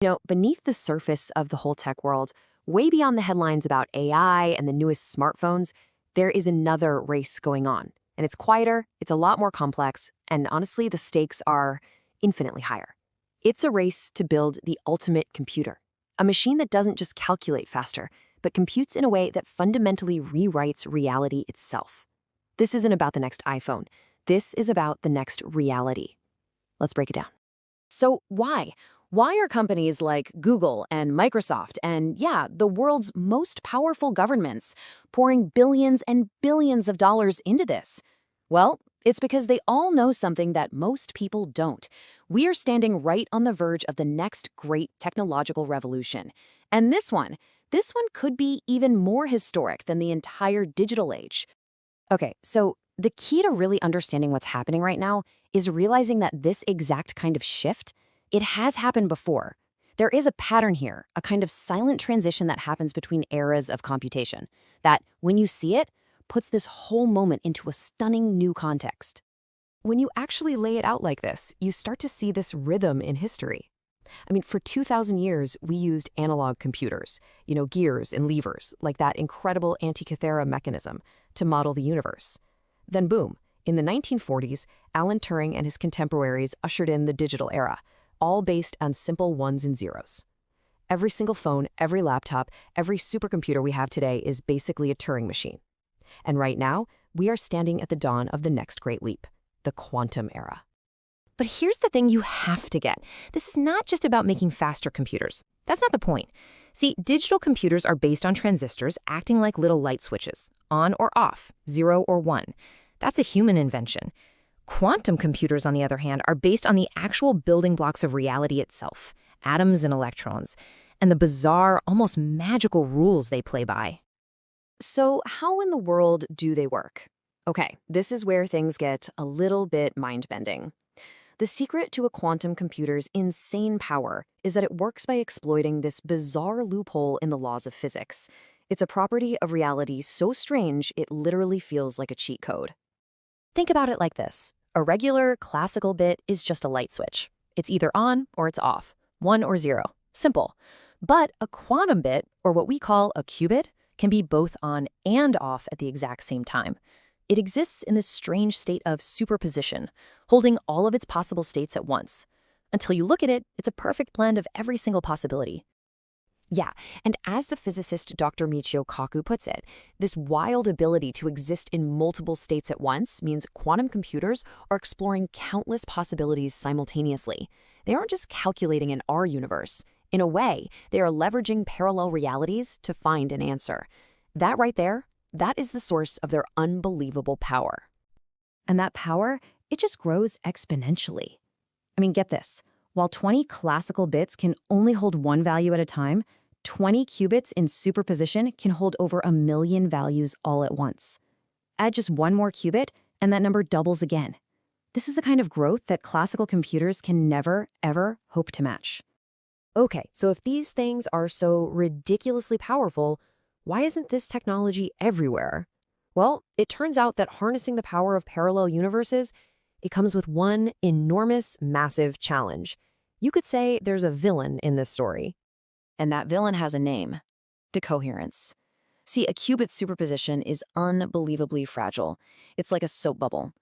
Beneath the surface of the whole tech world, way beyond the headlines about AI and the newest smartphones, there is another race going on. And it's quieter, it's a lot more complex, and honestly, the stakes are infinitely higher. It's a race to build the ultimate computer, a machine that doesn't just calculate faster, but computes in a way that fundamentally rewrites reality itself. This isn't about the next iPhone. This is about the next reality. Let's break it down. So why? Why are companies like Google and Microsoft and, yeah, the world's most powerful governments pouring billions and billions of dollars into this? Well, it's because they all know something that most people don't. We are standing right on the verge of the next great technological revolution. And this one could be even more historic than the entire digital age. Okay, so the key to really understanding what's happening right now is realizing that this exact kind of shift, it has happened before. There is a pattern here, a kind of silent transition that happens between eras of computation, that, when you see it, puts this whole moment into a stunning new context. When you actually lay it out like this, you start to see this rhythm in history. For 2,000 years, we used analog computers, gears and levers, like that incredible Antikythera mechanism, to model the universe. Then boom, in the 1940s, Alan Turing and his contemporaries ushered in the digital era, all based on simple ones and zeros. Every single phone, every laptop, every supercomputer we have today is basically a Turing machine. And right now, we are standing at the dawn of the next great leap, the quantum era. But here's the thing you have to get. This is not just about making faster computers. That's not the point. See, digital computers are based on transistors acting like little light switches, on or off, 0 or 1. That's a human invention. Quantum computers, on the other hand, are based on the actual building blocks of reality itself, atoms and electrons, and the bizarre, almost magical rules they play by. So how in the world do they work? Okay, this is where things get a little bit mind-bending. The secret to a quantum computer's insane power is that it works by exploiting this bizarre loophole in the laws of physics. It's a property of reality so strange it literally feels like a cheat code. Think about it like this. A regular, classical bit is just a light switch. It's either on or it's off, 1 or 0. Simple. But a quantum bit, or what we call a qubit, can be both on and off at the exact same time. It exists in this strange state of superposition, holding all of its possible states at once. Until you look at it, it's a perfect blend of every single possibility. Yeah, and as the physicist Dr. Michio Kaku puts it, this wild ability to exist in multiple states at once means quantum computers are exploring countless possibilities simultaneously. They aren't just calculating in our universe. In a way, they are leveraging parallel realities to find an answer. That right there, that is the source of their unbelievable power. And that power, it just grows exponentially. Get this. While 20 classical bits can only hold one value at a time, 20 qubits in superposition can hold over 1 million values all at once. Add just one more qubit, and that number doubles again. This is a kind of growth that classical computers can never, ever hope to match. Okay, so if these things are so ridiculously powerful, why isn't this technology everywhere? Well, it turns out that harnessing the power of parallel universes, it comes with one enormous, massive challenge. You could say there's a villain in this story. And that villain has a name: decoherence. See, a qubit superposition is unbelievably fragile. It's like a soap bubble.